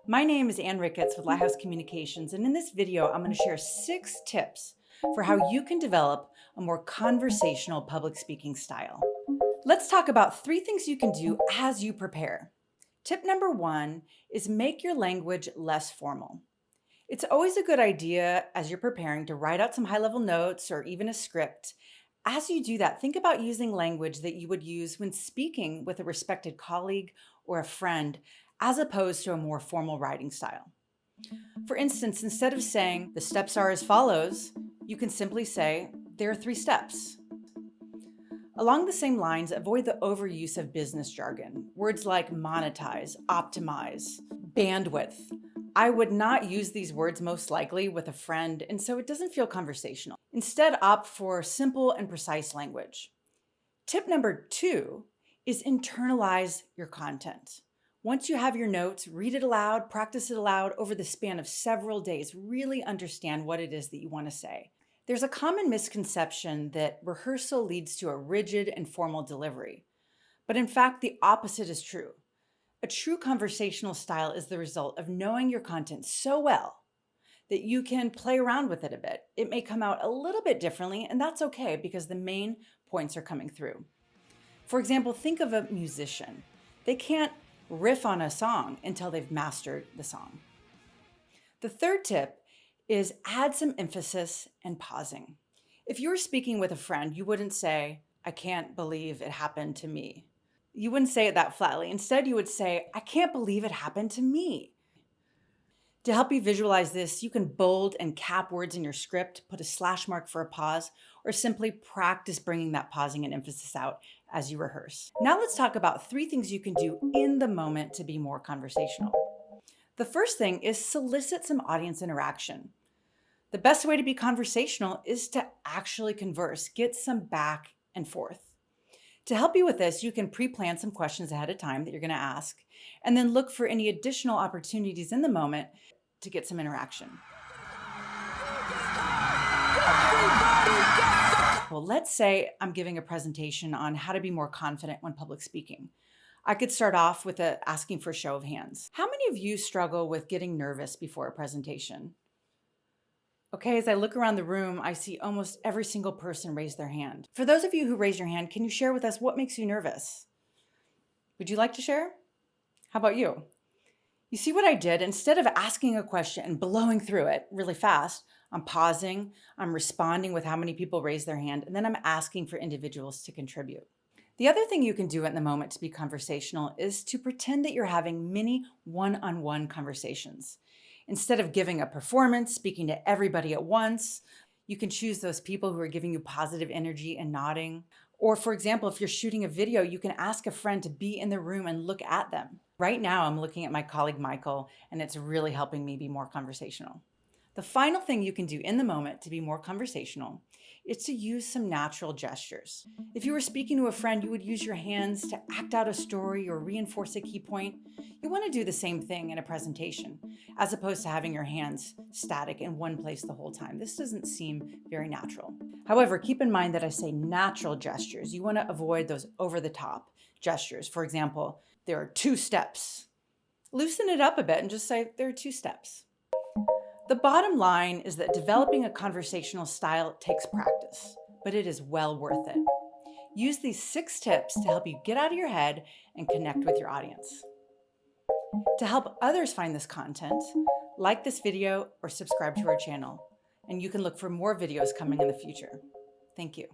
My name is Ricketts with Lighthouse Communications, and in this video, I'm going to share 6 tips for how you can develop a more conversational public speaking style. Let's talk about 3 things you can do as you prepare. Tip number 1 is make your language less formal. It's always a good idea as you're preparing to write out some high-level notes or even a script. As you do that, think about using language that you would use when speaking with a respected colleague or a friend, as opposed to a more formal writing style. For instance, instead of saying the steps are as follows, you can simply say there are 3 steps. Along the same lines, avoid the overuse of business jargon. Words like monetize, optimize, bandwidth. I would not use these words most likely with a friend, and so it doesn't feel conversational. Instead, opt for simple and precise language. Tip number 2 is internalize your content. Once you have your notes, read it aloud, practice it aloud over the span of several days. Really understand what it is that you want to say. There's a common misconception that rehearsal leads to a rigid and formal delivery. But in fact, the opposite is true. A true conversational style is the result of knowing your content so well that you can play around with it a bit. It may come out a little bit differently, and that's okay because the main points are coming through. For example, think of a musician. They can't riff on a song until they've mastered the song. The third tip is add some emphasis and pausing. If you were speaking with a friend, you wouldn't say, "I can't believe it happened to me." You wouldn't say it that flatly. Instead, you would say, "I can't believe it happened to me." To help you visualize this, you can bold and cap words in your script, put a slash mark for a pause, or simply practice bringing that pausing and emphasis out as you rehearse. Now let's talk about 3 things you can do in the moment to be more conversational. The first thing is solicit some audience interaction. The best way to be conversational is to actually converse, get some back and forth. To help you with this, you can pre-plan some questions ahead of time that you're going to ask, and then look for any additional opportunities in the moment to get some interaction. Well, let's say I'm giving a presentation on how to be more confident when public speaking. I could start off with asking for a show of hands. How many of you struggle with getting nervous before a presentation? Okay, as I look around the room, I see almost every single person raise their hand. For those of you who raise your hand, can you share with us what makes you nervous? Would you like to share? How about you? You see what I did? Instead of asking a question and blowing through it really fast, I'm pausing, I'm responding with how many people raise their hand, and then I'm asking for individuals to contribute. The other thing you can do in the moment to be conversational is to pretend that you're having mini one-on-one conversations. Instead of giving a performance, speaking to everybody at once, you can choose those people who are giving you positive energy and nodding. Or for example, if you're shooting a video, you can ask a friend to be in the room and look at them. Right now, I'm looking at my colleague, Michael, and it's really helping me be more conversational. The final thing you can do in the moment to be more conversational is to use some natural gestures. If you were speaking to a friend, you would use your hands to act out a story or reinforce a key point. You want to do the same thing in a presentation, as opposed to having your hands static in one place the whole time. This doesn't seem very natural. However, keep in mind that I say natural gestures. You want to avoid those over-the-top gestures. For example, there are 2 steps. Loosen it up a bit and just say there are 2 steps. The bottom line is that developing a conversational style takes practice, but it is well worth it. Use these 6 tips to help you get out of your head and connect with your audience. To help others find this content, like this video or subscribe to our channel, and you can look for more videos coming in the future. Thank you.